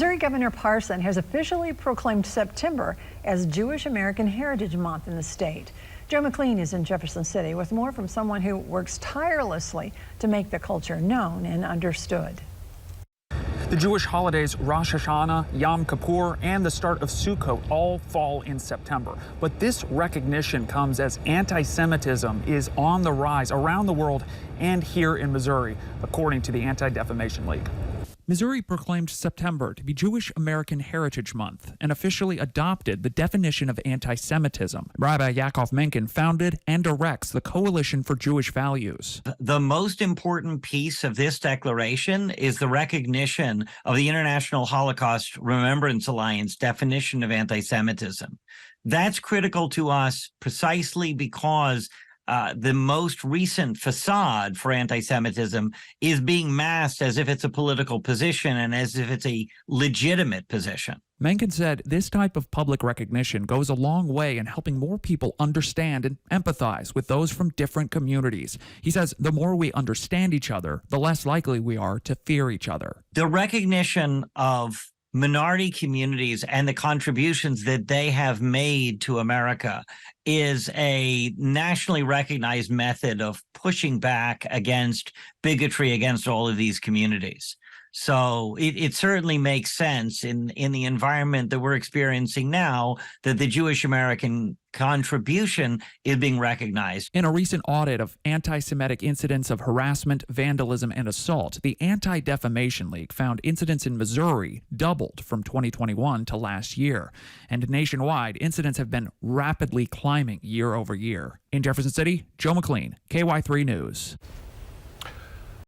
Missouri Governor Parson has officially proclaimed September as Jewish American Heritage Month in the state. Joe McLean is in Jefferson City with more from someone who works tirelessly to make the culture known and understood. The Jewish holidays Rosh Hashanah, Yom Kippur, and the start of Sukkot all fall in September. But this recognition comes as anti-Semitism is on the rise around the world and here in Missouri, according to the Anti-Defamation League. Missouri proclaimed September to be Jewish American Heritage Month and officially adopted the definition of anti-Semitism. Rabbi Yaakov Menken founded and directs the Coalition for Jewish Values. The most important piece of this declaration is the recognition of the International Holocaust Remembrance Alliance definition of anti-Semitism. That's critical to us precisely because the most recent facade for anti-Semitism is being masked as if it's a political position and as if it's a legitimate position. Menken said this type of public recognition goes a long way in helping more people understand and empathize with those from different communities. He says the more we understand each other, the less likely we are to fear each other. The recognition of minority communities and the contributions that they have made to America is a nationally recognized method of pushing back against bigotry against all of these communities. So it certainly makes sense in the environment that we're experiencing now that the Jewish American contribution is being recognized. In a recent audit of anti-Semitic incidents of harassment, vandalism, and assault, the Anti-Defamation League found incidents in Missouri doubled from 2021 to last year. And nationwide, incidents have been rapidly climbing year over year. In Jefferson City, Joe McLean, KY3 News.